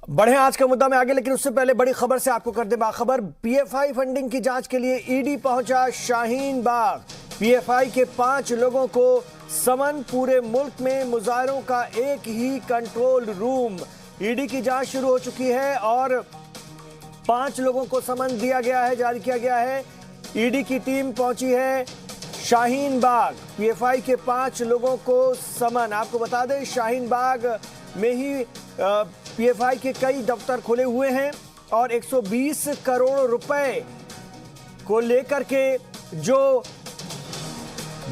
बढ़े आज का मुद्दा में आगे, लेकिन उससे पहले बड़ी खबर से आपको कर दे बाखबर। पीएफआई फंडिंग की जांच के लिए ईडी पहुंचा शाहीन बाग। पीएफआई के 5 लोगों को समन, पूरे मुल्क में मुजाहिरों का एक ही कंट्रोल रूम। ईडी की जांच शुरू हो चुकी है और 5 लोगों को समन दिया गया है, जारी किया गया है। ईडी की टीम पहुंची है शाहीन बाग। पीएफआई के 5 लोगों को समन। आपको बता दें, शाहीन बाग में ही पीएफआई के कई दफ्तर खुले हुए हैं और 120 करोड़ रुपए को लेकर के जो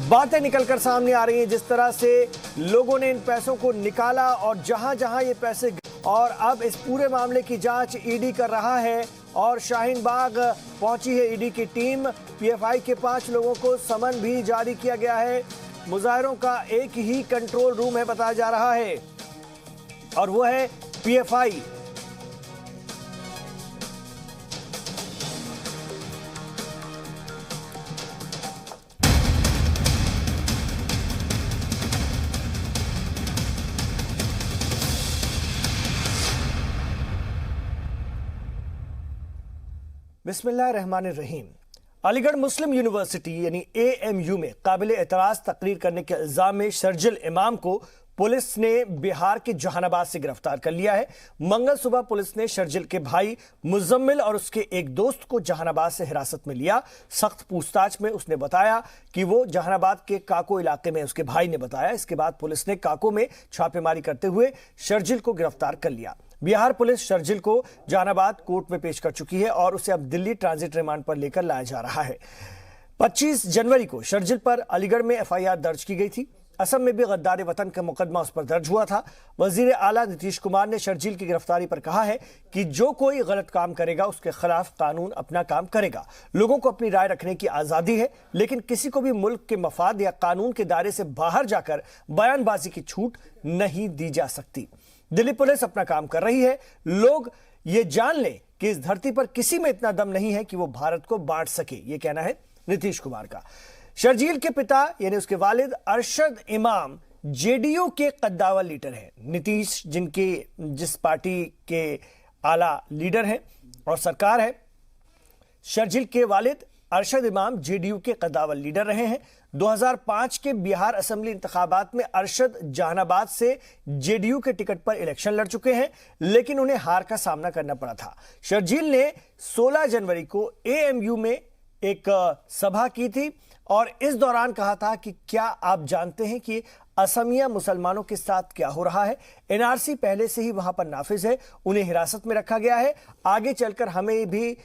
बातें निकलकर सामने आ रही हैं, जिस तरह से लोगों ने इन पैसों को निकाला और जहां जहां ये पैसे, और अब इस पूरे मामले की जांच ईडी कर रहा है और शाहीन बाग पहुंची है ईडी की टीम। पीएफआई के 5 लोगों को समन भी जारी किया गया है। मुजाहिरों का एक ही कंट्रोल रूम है बताया जा रहा है और वो है पीएफआई। बिस्मिल्लाहिर्रहमानिर्रहीम। अलीगढ़ मुस्लिम यूनिवर्सिटी यानी एएमयू में काबिल एतराज तकरीर करने के इल्जाम में शर्जिल इमाम को पुलिस ने बिहार के जहानाबाद से गिरफ्तार कर लिया है। मंगल सुबह पुलिस ने शर्जिल के भाई मुजम्मिल और उसके एक दोस्त को जहानाबाद से हिरासत में लिया। सख्त पूछताछ में उसने बताया कि वो जहानाबाद के काको इलाके में, उसके भाई ने बताया। इसके बाद पुलिस ने काको में छापेमारी करते हुए शर्जिल को गिरफ्तार कर लिया। बिहार पुलिस शर्जिल को जहानाबाद कोर्ट में पेश कर चुकी है और उसे अब दिल्ली ट्रांजिट रिमांड पर लेकर लाया जा रहा है। 25 जनवरी को शर्जिल पर अलीगढ़ में एफआईआर दर्ज की गई थी। असम में भी गद्दार वतन का मुकदमा उस पर दर्ज हुआ था। वजीर आला नीतीश कुमार ने शर्जिल की गिरफ्तारी पर कहा है कि जो कोई गलत काम करेगा उसके खिलाफ कानून अपना काम करेगा। लोगों को अपनी राय रखने की आजादी है, लेकिन किसी को भी मुल्क के मफाद या कानून के दायरे से बाहर जाकर बयानबाजी की छूट नहीं दी जा सकती। दिल्ली पुलिस अपना काम कर रही है। लोग ये जान लें कि इस धरती पर किसी में इतना दम नहीं है कि वो भारत को बांट सके, ये कहना है नीतीश कुमार का। शर्जील के पिता यानी उसके वालिद अरशद इमाम जेडीयू के कद्दावर लीडर हैं। नीतीश जिस पार्टी के आला लीडर हैं और सरकार है, शर्जील के वालिद अरशद इमाम जेडीयू के कद्दावर लीडर रहे हैं। 2005 के बिहार असेंबली इंतखाबात में अरशद जहानाबाद से जेडीयू के टिकट पर इलेक्शन लड़ चुके हैं, लेकिन उन्हें हार का सामना करना पड़ा था। शर्जील ने 16 जनवरी को एएमयू में एक सभा की थी और इस दौरान कहा था कि क्या आप जानते हैं कि असमिया मुसलमानों के साथ क्या हो रहा है। एनआरसी पहले से ही वहां पर नाफिज है, उन्हें हिरासत में रखा गया है। आगे चलकर हमें भी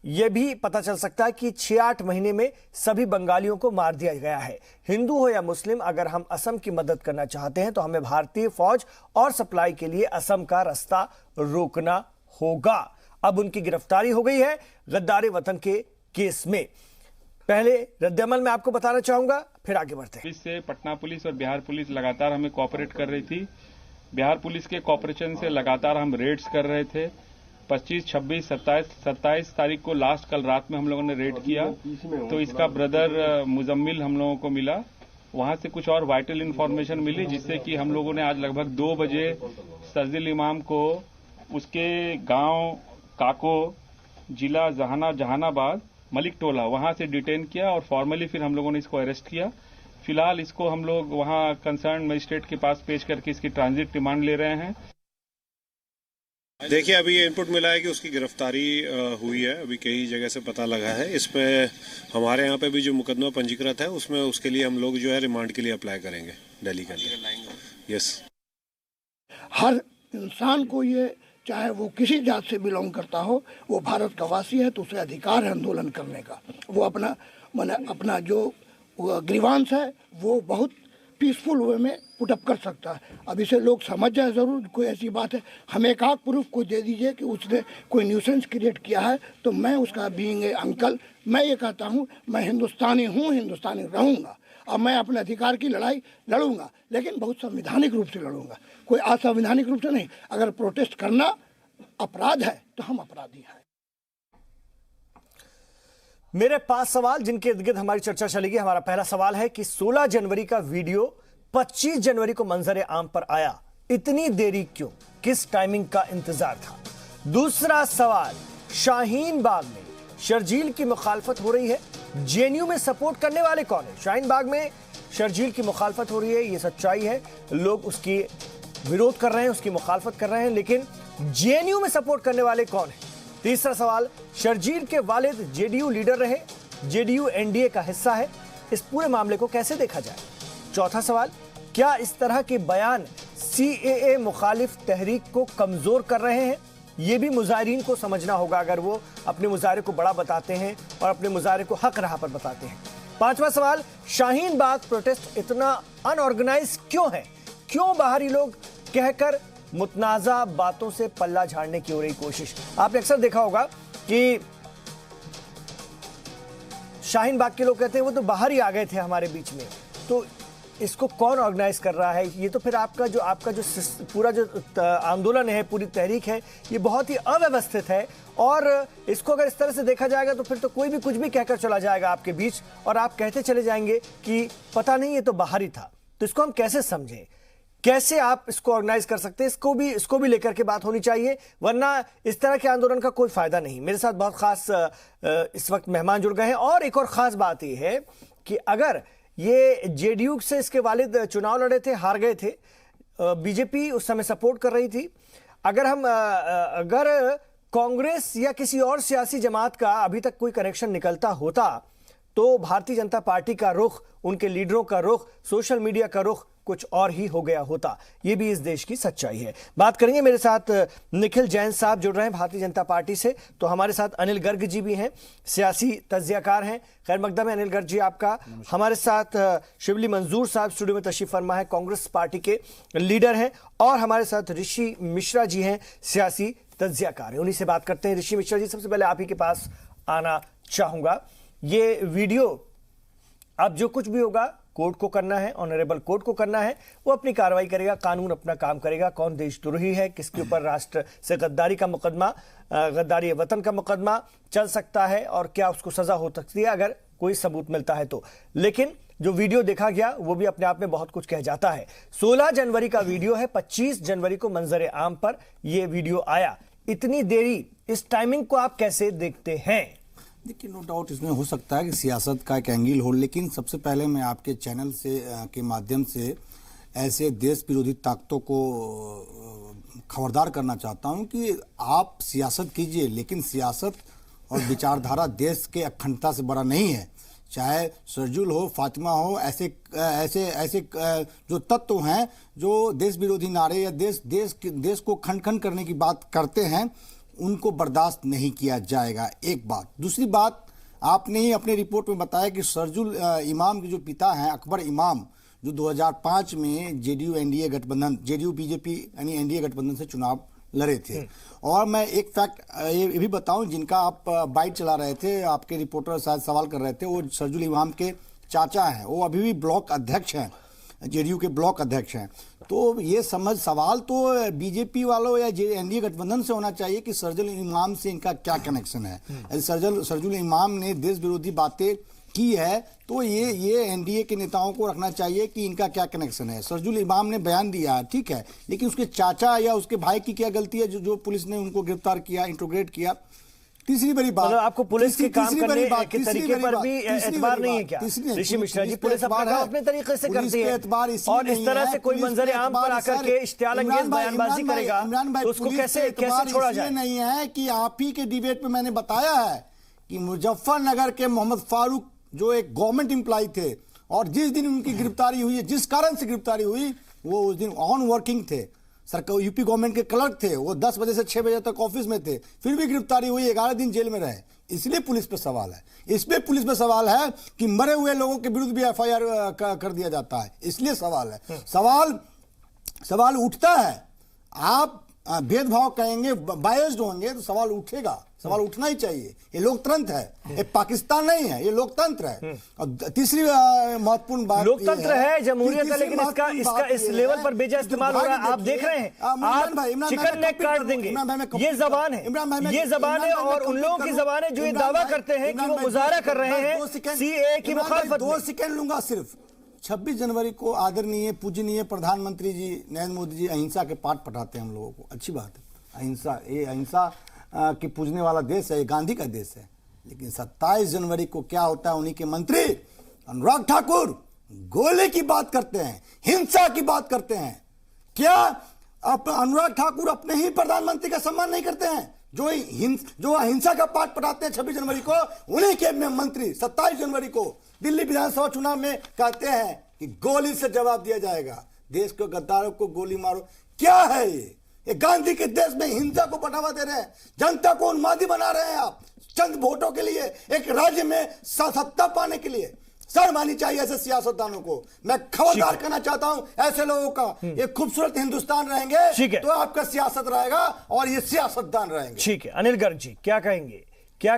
यह भी पता चल सकता है कि 6-8 महीने में सभी बंगालियों को मार दिया गया है। हिंदू हो या मुस्लिम, अगर हम असम की मदद करना चाहते हैं तो हमें भारतीय फौज और सप्लाई के लिए असम का रास्ता रोकना होगा। अब उनकी गिरफ्तारी हो गई है गद्दार वतन के केस में। पहले रद्दअमल में आपको बताना चाहूंगा, फिर आगे बढ़ते हैं। पुलिस से पटना पुलिस और बिहार पुलिस लगातार हमें कोऑपरेट कर रही थी। बिहार पुलिस के कोऑपरेशन से लगातार हम रेड्स कर रहे थे। 25, 26, 27 तारीख को लास्ट कल रात में हम लोगों ने रेड किया तो इसका ब्रदर मुजम्मिल हम लोगों को मिला। वहां से कुछ और वाइटल इंफॉर्मेशन मिली, जिससे कि हम लोगों ने आज लगभग 2 बजे शर्जिल इमाम को उसके गांव काको, जिला जहानाबाद, मलिक टोला, वहां से डिटेन किया और फॉर्मली फिर हम लोगों ने इसको अरेस्ट किया। फिलहाल इसको हम लोग वहां कंसर्न मजिस्ट्रेट के पास पेश करके इसकी ट्रांजिट रिमांड ले रहे हैं। देखिए, अभी ये इनपुट मिला है कि उसकी गिरफ्तारी हुई है, अभी कई जगह से पता लगा है। इसमें हमारे यहाँ पे भी जो मुकदमा पंजीकृत है उसमें उसके लिए हम लोग जो है रिमांड के लिए अप्लाई करेंगे दिल्ली के अंदर। यस, हर इंसान को ये, चाहे वो किसी जात से बिलोंग करता हो, वो भारत का वासी है तो उसे अधिकार है आंदोलन करने का। वो अपना जो ग्रीवांस है वो बहुत पीसफुल वे में पुटअप कर सकता है। अब इसे लोग समझ जाए ज़रूर, कोई ऐसी बात है हमें एक आध प्रूफ कोई दे दीजिए कि उसने कोई न्यूसेंस क्रिएट किया है, तो मैं उसका बीइंग ए अंकल मैं ये कहता हूँ, मैं हिंदुस्तानी हूँ, हिंदुस्तानी रहूँगा और मैं अपने अधिकार की लड़ाई लड़ूंगा, लेकिन बहुत संवैधानिक रूप से लड़ूंगा, कोई असंवैधानिक रूप से नहीं। अगर प्रोटेस्ट करना अपराध है तो हम अपराधी हैं। मेरे 5 सवाल जिनके इर्द गिर्द हमारी चर्चा चलेगी। हमारा पहला सवाल है कि 16 जनवरी का वीडियो 25 जनवरी को मंजर आम पर आया, इतनी देरी क्यों? किस टाइमिंग का इंतजार था। दूसरा सवाल, शाहीन बाग में शर्जील की मुखालफत हो रही है, जेएनयू में सपोर्ट करने वाले कौन है? शाहीन बाग में शर्जील की मुखालफत हो रही है, ये सच्चाई है, लोग उसकी विरोध कर रहे हैं, उसकी मुखालफत कर रहे हैं, लेकिन जेएनयू में सपोर्ट करने वाले कौन है? तीसरा सवाल, शर्जील के वालिद जेडीयू लीडर रहे, जेडीयू एनडीए का हिस्सा है, इस पूरे मामले को कैसे देखा जाए? चौथा सवाल, क्या इस तरह के बयान सीएए मुखालिफ तहरीक को कमजोर कर रहे हैं? यह भी मुजाहिरीन को समझना होगा अगर वो अपने मुजाहरे को बड़ा बताते हैं और अपने मुजाहरे को हक राह पर बताते हैं। पांचवा सवाल, शाहीन बाग प्रोटेस्ट इतना अनऑर्गेनाइज क्यों है? क्यों बाहरी लोग कहकर मुतनाज़ा बातों से पल्ला झाड़ने की हो रही कोशिश? आपने अक्सर देखा होगा कि शाहीन बाग के लोग कहते हैं वो तो बाहर ही आ गए थे हमारे बीच में, तो इसको कौन ऑर्गेनाइज कर रहा है? ये तो फिर आपका जो पूरा जो आंदोलन है, पूरी तहरीक है, ये बहुत ही अव्यवस्थित है और इसको अगर इस तरह से देखा जाएगा तो फिर तो कोई भी कुछ भी कहकर चला जाएगा आपके बीच और आप कहते चले जाएंगे कि पता नहीं ये तो बाहर ही था। तो इसको हम कैसे समझें? कैसे आप इसको ऑर्गेनाइज कर सकते हैं? इसको भी लेकर के बात होनी चाहिए, वरना इस तरह के आंदोलन का कोई फायदा नहीं। मेरे साथ बहुत खास इस वक्त मेहमान जुड़ गए हैं और एक और खास बात यह है कि अगर ये जेडीयू से इसके वालिद चुनाव लड़े थे, हार गए थे, बीजेपी उस समय सपोर्ट कर रही थी, अगर कांग्रेस या किसी और सियासी जमात का अभी तक कोई कनेक्शन निकलता होता तो भारतीय जनता पार्टी का रुख, उनके लीडरों का रुख, सोशल मीडिया का रुख कुछ और ही हो गया होता। यह भी इस देश की सच्चाई है। बात करेंगे, मेरे साथ निखिल जैन साहब जुड़ रहे हैं भारतीय जनता पार्टी से, तो हमारे साथ अनिल गर्ग जी भी हैं, सियासी तज्जियाकार हैं। खैर मकदम है अनिल गर्ग जी आपका। हमारे साथ शिवली मंजूर साहब स्टूडियो में तशरीफ फरमा है, कांग्रेस पार्टी के लीडर हैं। और हमारे साथ ऋषि मिश्रा जी हैं, सियासी तज्जियाकार हैं। उन्हीं से बात करते हैं। ऋषि मिश्रा जी, सबसे पहले आप ही के पास आना चाहूंगा। ये वीडियो, अब जो कुछ भी होगा कोर्ट को करना है, ऑनरेबल कोर्ट को करना है, वो अपनी कार्रवाई करेगा, कानून अपना काम करेगा। कौन देशद्रोही है, किसके ऊपर राष्ट्र से गद्दारी का मुकदमा, गद्दारी वतन का मुकदमा चल सकता है और क्या उसको सजा हो सकती है अगर कोई सबूत मिलता है तो। लेकिन जो वीडियो देखा गया वो भी अपने आप में बहुत कुछ कह जाता है। 16 जनवरी का वीडियो है, 25 जनवरी को मंजर आम पर यह वीडियो आया। इतनी देरी, इस टाइमिंग को आप कैसे देखते हैं? देखिए, नो डाउट इसमें हो सकता है कि सियासत का एक एंगल हो, लेकिन सबसे पहले मैं आपके चैनल से के माध्यम से ऐसे देश विरोधी ताकतों को खबरदार करना चाहता हूं कि आप सियासत कीजिए, लेकिन सियासत और विचारधारा देश के अखंडता से बड़ा नहीं है। चाहे शर्जील हो, फातिमा हो, ऐसे जो तत्व हैं जो देश विरोधी नारे या देश को खंड खंड करने की बात करते हैं, उनको बर्दाश्त नहीं किया जाएगा। एक बात। दूसरी बात, आपने ही अपने रिपोर्ट में बताया कि शर्जील इमाम के जो पिता हैं, अकबर इमाम, जो 2005 में जेडीयू एनडीए गठबंधन, जेडीयू बीजेपी यानी एनडीए गठबंधन से चुनाव लड़े थे। और मैं एक फैक्ट ये भी बताऊं, जिनका आप बाइट चला रहे थे, आपके रिपोर्टर शायद सवाल कर रहे थे, वो शर्जील इमाम के चाचा हैं, वो अभी भी ब्लॉक अध्यक्ष हैं, जेडीयू के ब्लॉक अध्यक्ष हैं। तो ये सवाल तो बीजेपी वालों या एनडीए गठबंधन से होना चाहिए कि शर्जील इमाम से इनका क्या कनेक्शन है। शर्जील इमाम ने देश विरोधी बातें की है तो ये एनडीए के नेताओं को रखना चाहिए कि इनका क्या कनेक्शन है। शर्जील इमाम ने बयान दिया है, ठीक है, लेकिन उसके चाचा या उसके भाई की क्या गलती है जो पुलिस ने उनको गिरफ्तार किया, इंट्रोगेट किया। तीसरी बड़ी बात, मतलब आपको पुलिस के काम करने के तरीके पर भी एतबार नहीं है क्या? ऋषि मिश्रा जी, पुलिस अपने तरीके से करती है और इस तरह से कोई मंजर आम पर आकर के इश्तियाल अंगेज बयानबाजी करेगा तो उसको कैसे छोड़ा जाए? नहीं है कि आप ही के डिबेट में मैंने बताया है कि मुजफ्फरनगर के मोहम्मद फारूक जो एक गवर्नमेंट एम्प्लॉय थे और जिस दिन उनकी गिरफ्तारी हुई है, जिस कारण से गिरफ्तारी हुई, वो उस दिन ऑन वर्किंग थे, सरकार यूपी गवर्नमेंट के क्लर्क थे, वो 10 बजे से 6 बजे तक ऑफिस में थे, फिर भी गिरफ्तारी हुई, 11 दिन जेल में रहे। इसलिए पुलिस पे सवाल है। इसमें पुलिस पे सवाल है कि मरे हुए लोगों के विरुद्ध भी एफआईआर कर दिया जाता है, इसलिए सवाल है। सवाल उठता है, आप भेदभाव कहेंगे, बायस्ड होंगे तो सवाल उठेगा, सवाल उठना ही चाहिए। ये लोकतंत्र है, ये पाकिस्तान नहीं है, ये लोकतंत्र है। और तीसरी महत्वपूर्ण बात, लोकतंत्र है, जमहूरियत है, लेकिन इसका इस लेवल पर बेजा इस्तेमाल हो रहा है। आप देख रहे हैं, आप चिकन नेक काट देंगे। ये जबान है और उन लोगों की जबान है जो ये दावा करते हैं कि वो मुजाहरा कर रहे हैं सीए की मुखालफत। 2 सेकंड लूंगा सिर्फ। 26 जनवरी को आदरणीय पूजनीय प्रधानमंत्री जी नरेंद्र मोदी जी अहिंसा के पाठ पढ़ाते हैं हम लोगों को, अच्छी बात है। अहिंसा की पूजने वाला देश है, ये गांधी का देश है। लेकिन 27 जनवरी को क्या होता है, उन्हीं के मंत्री अनुराग ठाकुर गोले की बात करते हैं, हिंसा की बात करते हैं। क्या अनुराग ठाकुर अपने ही प्रधानमंत्री का सम्मान नहीं करते हैं? जो अहिंसा का पाठ पढ़ाते हैं 26 जनवरी को, उन्हीं के मंत्री 27 जनवरी को दिल्ली विधानसभा चुनाव में कहते हैं कि गोली से जवाब दिया जाएगा, देश के गद्दारों को गोली मारो। क्या है ये गांधी के देश में हिंसा को बढ़ावा दे रहे हैं, जनता को उन्मादी बना रहे हैं आप चंद वोटों के लिए, एक राज्य में सत्ता पाने के लिए। शर्म आनी चाहिए ऐसे सियासतदानों को। मैं खबरदार करना चाहता हूं ऐसे लोगों का। एक खूबसूरत हिंदुस्तान रहेंगे तो आपका सियासत रहेगा और ये सियासतदान रहेंगे। ठीक है, अनिल गर्ग जी क्या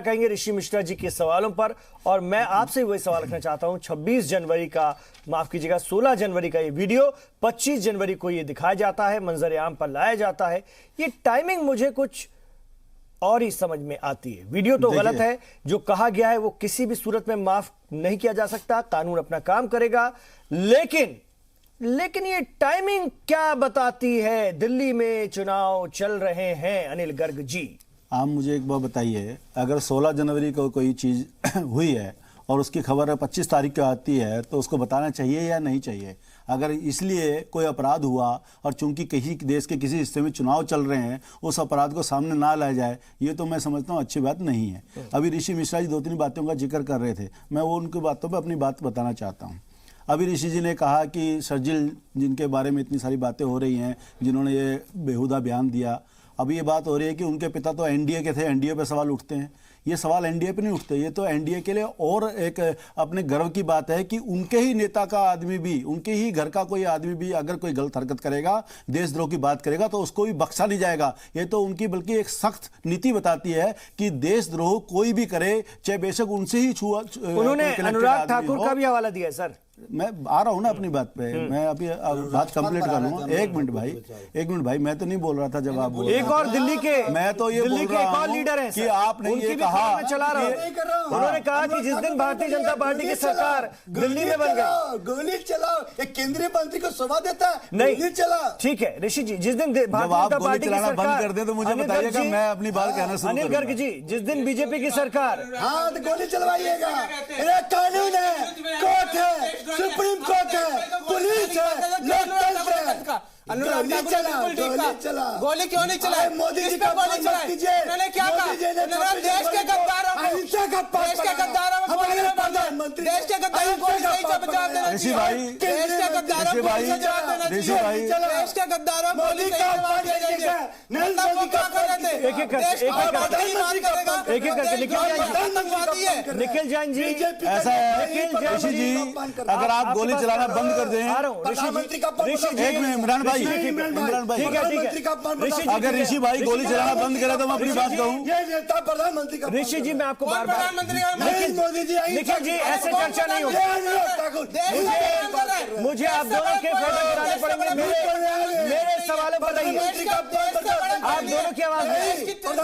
कहेंगे ऋषि मिश्रा जी के सवालों पर? और मैं आपसे वही सवाल रखना चाहता हूं, 26 जनवरी का, माफ कीजिएगा 16 जनवरी का ये वीडियो 25 जनवरी को ये दिखाया जाता है, मंजर आम पर लाया जाता है। ये टाइमिंग मुझे कुछ और ही समझ में आती है। वीडियो तो गलत है, जो कहा गया है वो किसी भी सूरत में माफ नहीं किया जा सकता, कानून अपना काम करेगा। लेकिन ये टाइमिंग क्या बताती है? दिल्ली में चुनाव चल रहे हैं। अनिल गर्ग जी, आप मुझे एक बात बताइए, अगर 16 जनवरी को कोई चीज़ हुई है और उसकी खबर 25 तारीख को आती है तो उसको बताना चाहिए या नहीं चाहिए? अगर इसलिए कोई अपराध हुआ और चूंकि किसी देश के किसी हिस्से में चुनाव चल रहे हैं उस अपराध को सामने ना लाया जाए, ये तो मैं समझता हूँ अच्छी बात नहीं है। अभी ऋषि मिश्रा जी 2-3 बातों का जिक्र कर रहे थे, मैं वो उनकी बातों पर अपनी बात बताना चाहता हूँ। अभी ऋषि जी ने कहा कि शर्जिल जिनके बारे में इतनी सारी बातें हो रही हैं, जिन्होंने ये बेहुदा बयान दिया, अभी ये बात हो रही है कि उनके पिता तो एनडीए के थे, एनडीए पे सवाल उठते हैं। ये सवाल एनडीए पे नहीं उठते, ये तो एनडीए के लिए और एक अपने गर्व की बात है कि उनके ही नेता का आदमी भी, उनके ही घर का कोई आदमी भी अगर कोई गलत हरकत करेगा, देशद्रोह की बात करेगा तो उसको भी बख्शा नहीं जाएगा। ये तो उनकी बल्कि एक सख्त नीति बताती है कि देशद्रोह कोई भी करे, चाहे बेशक उनसे ही छुआ। उन्होंने अनुराग ठाकुर का भी हवाला दिया है सर। मैं आ रहा हूं ना अपनी बात पे, मैं अभी बात कंप्लीट कर लूंगा। एक मिनट भाई, मैं तो नहीं बोल रहा था जब आप बोल एक और दिल्ली के, मैं तो ये बोल रहा हूं लीडर है कि आपने ये कहा, उन्होंने कहा कि जिस दिन भारतीय जनता पार्टी की सरकार दिल्ली में बन गई, गोली चलाओ, एक केंद्रीय मंत्री को शोभा देता है, नहीं चला। ठीक है ऋषि जी, जिस दिन भारतीय जनता पार्टी की सरकार बंद कर दे तो मुझे बताइएगा, मैं अपनी बात कहना शुरू करूंगा। अनिल गर्ग जी, जिस दिन बीजेपी की सरकार, हाँ तो गोली चलवाइएगा, कानून है, कोर्ट है, सुप्रीम कोर्ट है, पुलिस है, लोकतंत्र है। अनुराग ठाकुर बिल्कुल ठीक कहा। गोली क्यों नहीं चलाई? मोदी जी का गोली चलाई, उन्होंने क्या कहा? उन्होंने देश के गद्दारों को, देश के गद्दारों को गोली नहीं मारना, देश के गद्दारों को गोली से जवाब देना चाहिए, देश के गद्दारों को गोली से जवाब देना चाहिए, देश के गद्दारों को गोली से जवाब देना चाहिए। मतलब वो क्या कर रहे थे? देश को आतंकवादी मार करेगा, निखिल जैन जी, ऐसा है ऋषि जी, अगर आप गोली चलाना बंद कर दें, एक मिनट इमरान भाई, अगर ऋषि भाई गोली चलाना बंद करे तो मैं अपनी बात कहूँ। प्रधानमंत्री का ऋषि जी, मैं आपको बार-बार, निखिल जी ऐसे चर्चा नहीं होगी। मुझे आप दोनों के फोटो गिराने पड़ेंगे। मेरे सवालों पर रहिए, आप दोनों की आवाज नहीं,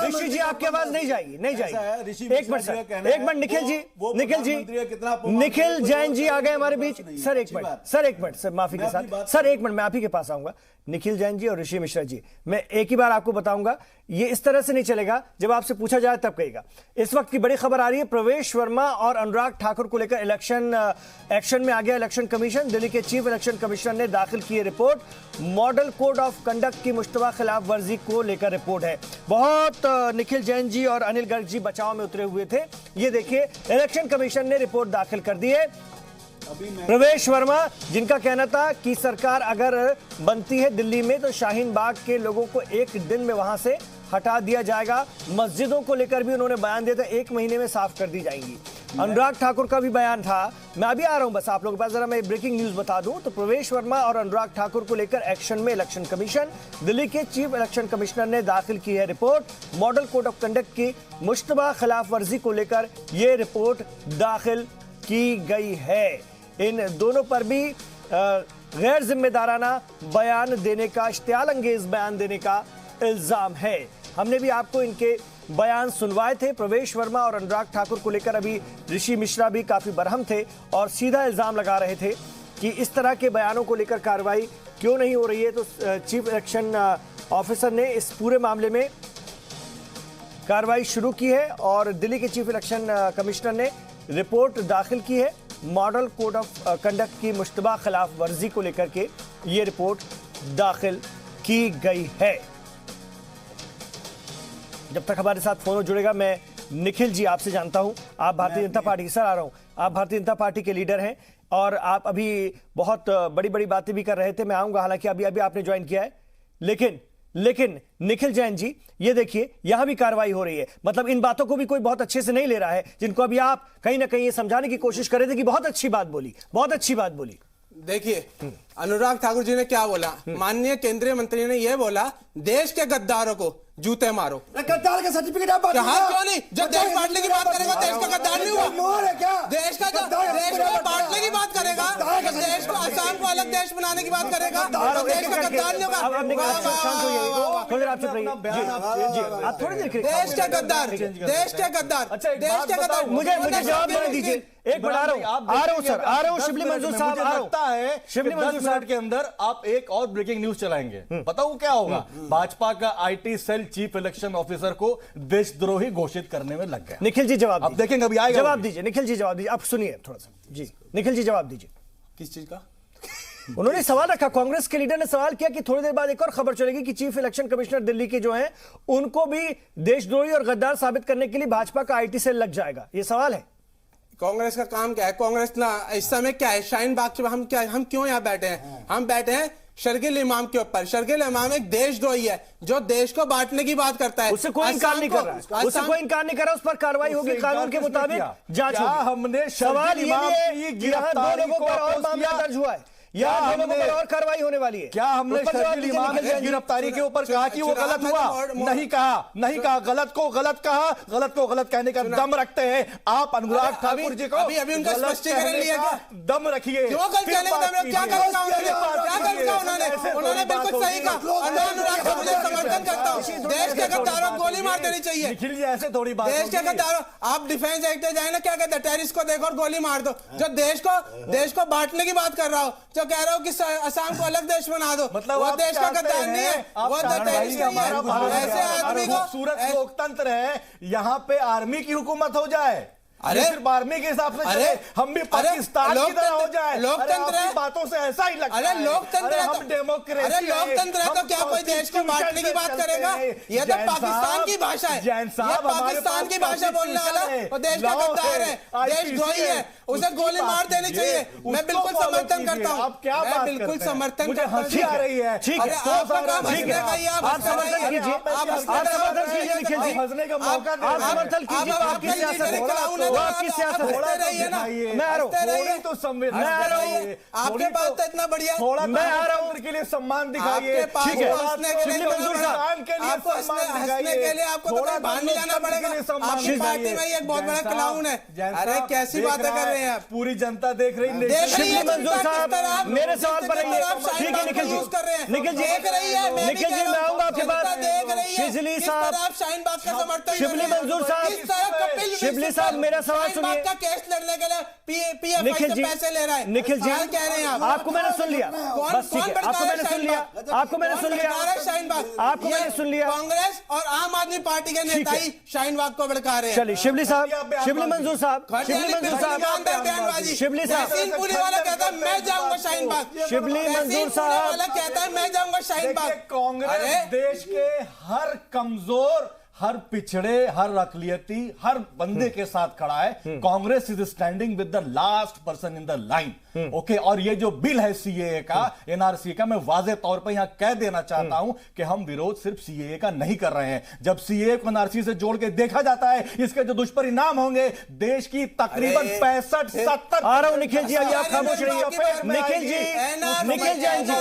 ऋषि जी आपकी आवाज नहीं जाएगी, नहीं जाएगी। एक मिनट सर, एक मिनट निखिल जी, निखिल जैन जी आ गए हमारे बीच। सर एक मिनट सर, माफी के साथ सर, एक मिनट मैं आप ही के पास आऊंगा। निखिल जैन जी और ऋषि मिश्रा जी, मैं एक ही बार आपको बताऊंगा, ये इस तरह से नहीं चलेगा, जब आपसे पूछा जाए तब कहेगा। इस वक्त की बड़ी खबर आ रही है, प्रवेश वर्मा और अनुराग ठाकुर को लेकर एक्शन में आ गया इलेक्शन कमीशन। दिल्ली के चीफ इलेक्शन कमिश्नर ने दाखिल की report. Model code of conduct की मुश्तबा खिलाफ वर्जी को लेकर रिपोर्ट है। बहुत निखिल जैन जी और अनिल गर्ग जी बचाव में उतरे हुए थे। ये देखिए, इलेक्शन कमीशन ने रिपोर्ट दाखिल कर दी है। प्रवेश वर्मा, जिनका कहना था कि सरकार अगर बनती है दिल्ली में तो शाहीन बाग के लोगों को एक दिन में वहां से हटा दिया जाएगा। मस्जिदों को लेकर भी उन्होंने बयान दिया था, 1 महीने में साफ कर दी जाएंगी। अनुराग ठाकुर का भी बयान था। मैं अभी आ रहा हूं, बस आप लोगों के पास जरा मैं ब्रेकिंग न्यूज बता दूं तो प्रवेश वर्मा और अनुराग ठाकुर को लेकर एक्शन में इलेक्शन कमीशन। दिल्ली के चीफ इलेक्शन कमिश्नर ने दाखिल की है report. Model code of conduct की मुश्तबा खिलाफ वर्जी को लेकर यह रिपोर्ट दाखिल की गई है। इन दोनों पर भी गैर जिम्मेदाराना बयान देने का, इश्तियाल अंगेज बयान देने का इल्जाम है। हमने भी आपको इनके बयान सुनवाए थे। प्रवेश वर्मा और अनुराग ठाकुर को लेकर अभी ऋषि मिश्रा भी काफी बरहम थे और सीधा इल्जाम लगा रहे थे कि इस तरह के बयानों को लेकर कार्रवाई क्यों नहीं हो रही है। तो चीफ इलेक्शन ऑफिसर ने इस पूरे मामले में कार्रवाई शुरू की है और दिल्ली के चीफ इलेक्शन कमिश्नर ने रिपोर्ट दाखिल की है। मॉडल कोड ऑफ कंडक्ट की मुश्तबा खिलाफ वर्जी को लेकर के ये रिपोर्ट दाखिल की गई है। जब तक हमारे साथ फोन जुड़ेगा, मैं निखिल जी आपसे जानता हूं, आप भारतीय जनता पार्टी सर आ रहा हूं, आप भारतीय जनता पार्टी के लीडर हैं और आप अभी बहुत बड़ी बड़ी बातें भी कर रहे थे। मैं आऊंगा, हालांकि अभी अभी आपने ज्वाइन किया है, लेकिन निखिल जैन जी ये देखिए यहां भी कार्रवाई हो रही है। मतलब इन बातों को भी कोई बहुत अच्छे से नहीं ले रहा है, जिनको अभी आप कहीं ना कहीं ये समझाने की कोशिश कर रहे थे कि बहुत अच्छी बात बोली, बहुत अच्छी बात बोली। देखिए अनुराग ठाकुर जी ने क्या बोला, माननीय केंद्रीय मंत्री ने यह बोला देश के गद्दारों को जूते मारो। गद्दार का सर्टिफिकेट आप क्यों नहीं? जब देश बांटने की बात करेगा देश का गद्दार नहीं हुआ? देश का बांटने की बात करेगा, देश को आसाम को अलग देश बनाने की बात करेगा तो देश का गद्दार नहीं होगा। देश के गद्दार, देश के गद्दार, देश के गद्दार। मुझे जवाब देने दीजिए, एक बार आ रहा हूं सर, आ रहा हूं। शिबली मंजूर साहब आ रहा है, शिबली मंजूर साहब के अंदर आप एक और ब्रेकिंग न्यूज चलाएंगे। बताओ क्या होगा? भाजपा का IT cell chief election officer को देशद्रोही घोषित करने में लग गया। निखिल जी जवाब अब देखेंगे, अभी आएगा। जवाब दीजिए निखिल जी, जवाब दीजिए। आप सुनिए थोड़ा सा जी, निखिल जी जवाब दीजिए। किस चीज का? उन्होंने सवाल रखा, कांग्रेस के लीडर ने सवाल किया कि थोड़ी देर बाद एक और खबर चलेगी कि चीफ इलेक्शन कमिश्नर दिल्ली के जो हैं उनको भी देशद्रोही और गद्दार साबित करने के लिए भाजपा का आईटी सेल लग जाएगा। ये सवाल है। कांग्रेस का काम क्या है? कांग्रेस ना इस समय क्या है, शाहीन बाग में हम क्यों यहाँ बैठे हैं? हम बैठे हैं शर्गिल इमाम के ऊपर। शर्गिल इमाम एक देशद्रोही है जो देश को बांटने की बात करता है। उससे कोई इनकार नहीं कर रहा है, उससे कोई इनकार नहीं कर रहा। उस पर कार्रवाई होगी, कानून के मुताबिक जांच होगी। हमने सवाल ये है कि यहाँ 2 लोगों पर और मामला दर्ज हुआ है, यहाँ 2 लोगों पर और कार्रवाई होने वाली है। क्या हमने शर्जिल इमाम की गिरफ्तारी के ऊपर कहा कि वो गलत हुआ? नहीं कहा। गलत को गलत कहा, गलत को गलत कहने का दम रखते हैं आप अनुराग ठाकुर जी को। अभी उनका स्पष्टीकरण लिया क्या? दम रखिए। क्यों गलत कहने का दम? क्या गलत कहा उन्होंने? बिल्कुल सही कहा। अनुराग ठाकुर जी समर्थन करता हूँ, देश के गद्दारों को गोली मार देनी चाहिए। निखिल जी ऐसे थोड़ी बात, देश के गद्दारों, आप डिफेंस एक्ट जाए ना, क्या कहते हैं, टेररिस्ट को देखो और गोली मार दो। जो देश को बांटने की बात कर रहा हो, जो कह रहा हो कि असम को अलग देश बना दो, मतलब वो देश का गद्दार नहीं है, वो टेररिस्ट नहीं है। ऐसे आदमी को खूबसूरत लोकतंत्र है, यहाँ पे आर्मी की हुकूमत हो जाए। अरे सिर्फ आर्मी के हिसाब से चले, हम भी पाकिस्तान की तरह हो जाए। लोकतंत्र है, बातों से ऐसा ही लगता है। अरे लोकतंत्र है, हम डेमोक्रेसी, अरे लोकतंत्र है तो क्या कोई देश को बांटने की बात करेगा? ये तो पाकिस्तान की भाषा है, ये पाकिस्तान की भाषा बोलने वाला और देश का गद्दार है, देशद्रोही है, उसे गोली मार देनी चाहिए। मैं बिल्कुल समर्थन करता हूँ, मैं बिल्कुल समर्थन करता हूँ। हंसी आ रही है। आप समर्थन कीजिए, आप समर्थन कीजिए निखिल जी, हंसने का मौका आप समर्थन कीजिए। आपकी सियासत, आपकी सियासत रही ना, मैं आ रहा हूँ, तो संविधान, मैं आ रहा हूँ, आपके पास तो इतना बढ़िया, थोड़ा मैं आ रहा हूँ के लिए सम्मान दिखाइए। ठीक है, हंसने के लिए आपको तो कहीं बाहर नहीं जाना पड़ेगा। आपकी पार्टी में एक बहुत बड़ा क्लाउन है। अरे कैसी बातें कर रहे हैं आप? पूरी जनता देख रही है। शिबली मंजूर साहब मेरे सवाल पर रहिए। ठीक है निखिल जी, निखिल जी मैं आऊंगा आपके पास। शिबली साहब, शाहीन बाग का समर्थन, शिबली मंजूर साहब, शिबली साहब मेरा सवाल सुनिए। का केस लड़ने के लिए पीएफआई से पैसे ले रहा है। निखिल जी कह रहे हैं आपको मैंने सुन लिया, बस ठीक है, आपको मैंने सुन लिया, आपको मैंने सुन लिया, शाहीन बाग, आपको मैंने सुन लिया। कांग्रेस और आम आदमी पार्टी के नेता ही शाहीन बाग को भड़का रहे हैं। चलिए शिबली साहब, शिबली मंजूर साहब, शिबली मंजूर साहब, शिबली साहब, पुरी वाला कहता है मैं जाऊंगा शाहीन बाग, शिबली मंजूर साहब वाला कहता है मैं जाऊंगा शाहीन बाग। कांग्रेस देश के हर कमजोर, हर पिछड़े, हर अकलियती, हर बंदे के साथ खड़ा है। Congress is standing with the last person in the line. Okay, और ये जो बिल है सीएए का, एनआरसी का, मैं वाजे तौर पर यहां कह देना चाहता हूं कि हम विरोध सिर्फ सीएए का नहीं कर रहे हैं। जब सीएए को एनआरसी से जोड़ के देखा जाता है, इसके जो दुष्परिणाम होंगे देश की तकरीबन 65-70। आ रहा हूं निखिल जी, आप खामोश रहिए। निखिल जी, निखिल जैन जी,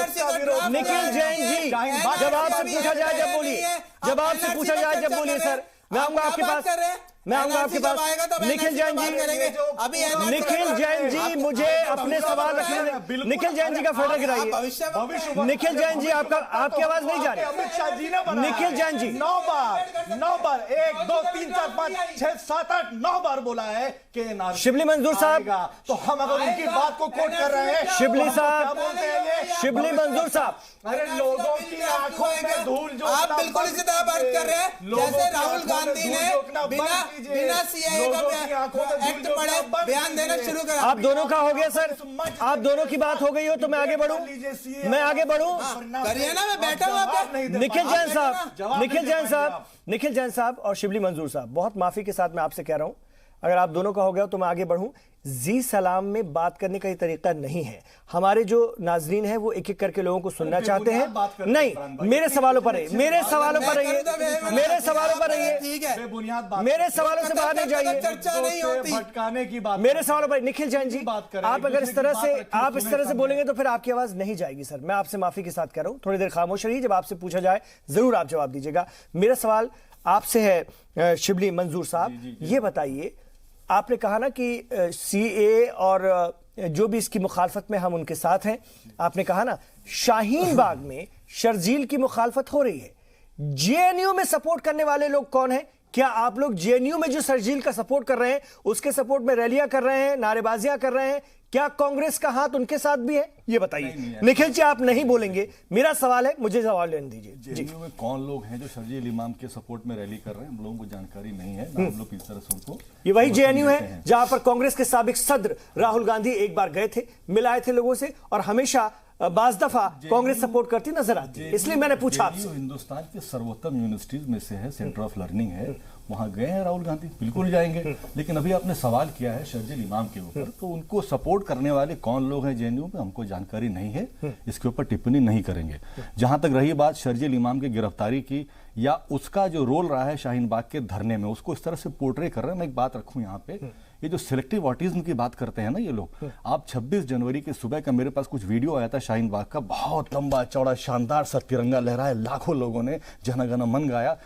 निखिल जैन जी, जब आपसे पूछा जाए जब बोलिए, जब आपसे पूछा जाए जब बोलिए सर, मैं आऊंगा आपके पास। मैं आऊंगा आपके पास। निखिल जैन जी, निखिल जैन जी मुझे अपने सवाल रखने, निखिल जैन जी का फोटो गिराइए। निखिल जैन जी आपकी आवाज नहीं जा रही। अमित शाह जी ने बनाया, निखिल जैन जी 9 बार 1 2 3 4 5 6 7 8 9 बार बोला है कि शिबली मंजूर साहब, तो हम अगर उनकी बात को कोट कर रहे हैं, शिबली साहब, बोलते हैं ये शिबली मंजूर साहब, अरे लोगों की आंखों में धूल जो आप बिल्कुल इसी तरह बात कर रहे हैं जैसे राहुल गांधी ने बिना सीएए का एक्ट पढ़े बयान देना शुरू करा। आप दोनों का हो गया सर, आप दोनों की बात हो गई हो तो मैं आगे बढ़ूं, मैं आगे बढ़ूं। करिए ना, मैं बैठा हूं आपके। निखिल जैन साहब, निखिल जैन साहब, निखिल जैन साहब और शिबली मंजूर साहब, बहुत माफी के साथ मैं आपसे कह रहा हूं, अगर आप दोनों का हो गया तो मैं आगे बढ़ूं। जी सलाम में बात करने का ये तरीका नहीं है। हमारे जो नाजरीन हैं वो एक एक करके लोगों को सुनना चाहते हैं। नहीं, मेरे सवालों पर रहिए, मेरे सवालों पर रहिए, मेरे सवालों पर रहिए, मेरे सवालों से बाहर नहीं जाइए, भटकाने की बात, मेरे सवालों पर। निखिल जैन जी, आप अगर इस तरह से बोलेंगे तो फिर आपकी आवाज नहीं जाएगी सर। मैं आपसे माफी के साथ कह रहा हूं, थोड़ी देर खामोश रहिए, जब आपसे पूछा जाए जरूर आप जवाब दीजिएगा। मेरा सवाल आपसे है शिबली मंजूर साहब, ये बताइए, आपने कहा ना कि सीए और जो भी इसकी मुखालफत में हम उनके साथ हैं, आपने कहा ना शाहीन बाग में शर्जील की मुखालफत हो रही है, जेएनयू में सपोर्ट करने वाले लोग कौन हैं? क्या आप लोग जेएनयू में जो शर्जील का सपोर्ट कर रहे हैं उसके सपोर्ट में रैलियां कर रहे हैं, नारेबाजियां कर रहे हैं? क्या कांग्रेस का हाथ उनके साथ भी है? ये बताइए। निखिल जी आप नहीं बोलेंगे, मेरा सवाल है, मुझे जवाब लेने दीजिए। जेएनयू में कौन लोग हैं जो शर्जील इमाम के सपोर्ट में रैली कर रहे हैं? हम लोगों को जानकारी नहीं है, हम लोग इस तरह से उनको, ये वही जेएनयू है जहां पर कांग्रेस के साबिक सदर राहुल गांधी एक बार गए थे, मिलाए थे लोगों से, और हमेशा बाज दफा कांग्रेस सपोर्ट करती नजर आती है, इसलिए मैंने पूछा आपसे। हिंदुस्तान के सर्वोत्तम यूनिवर्सिटीज में से है, सेंटर ऑफ लर्निंग है, वहां गए हैं राहुल गांधी, बिल्कुल जाएंगे। लेकिन अभी आपने सवाल किया है शर्जील इमाम के ऊपर, तो उनको सपोर्ट करने वाले कौन लोग हैं जेएनयू में, हमको जानकारी नहीं है, इसके ऊपर टिप्पणी नहीं करेंगे। जहां तक रही बात शर्जील इमाम की गिरफ्तारी की या उसका जो रोल रहा है शाहीन बाग के धरने में, उसको इस तरह से पोर्ट्रे कर रहे हैं। मैं एक बात रखूं यहाँ पे, ये जो सिलेक्टिव ऑटिज्म की बात करते हैं ना ये लोग, आप 26 जनवरी के सुबह का मेरे पास कुछ वीडियो आया था शाहीन बाग का, बहुत लंबा चौड़ा शानदार सा तिरंगा लहराया, लाखों लोगों ने जन गण मन गाया।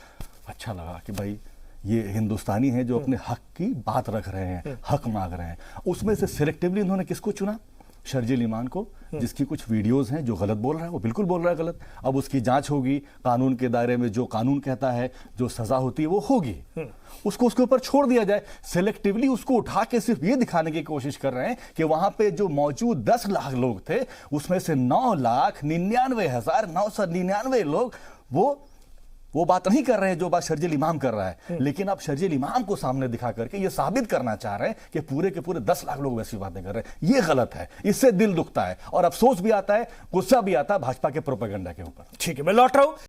अच्छा लगा कि भाई ये हिंदुस्तानी है जो अपने हक की बात रख रहे हैं, हक मांग रहे हैं। उसमें से सिलेक्टिवली इन्होंने किसको चुना? शर्जील इमाम को, जिसकी कुछ वीडियोस हैं जो गलत बोल रहा है, वो बिल्कुल बोल रहा है गलत। अब उसकी जांच होगी, कानून के दायरे में जो कानून कहता है, जो सजा होती है वो होगी, उसको उसके ऊपर छोड़ दिया जाए। सिलेक्टिवली उसको उठा के सिर्फ ये दिखाने की कोशिश कर रहे हैं कि वहां पे जो मौजूद 10 लाख लोग थे उसमें से 9,99,999 लोग वो बात नहीं कर रहे हैं जो बात शर्जील इमाम कर रहा है। लेकिन आप शर्जील इमाम को सामने दिखा करके ये साबित करना चाह रहे हैं कि पूरे के पूरे 10 लाख लोग वैसी बातें कर रहे हैं। ये गलत है, इससे दिल दुखता है और अफसोस भी आता है, गुस्सा भी आता है भाजपा के प्रोपेगेंडा के ऊपर। ठीक है, मैं लौट रहा हूं।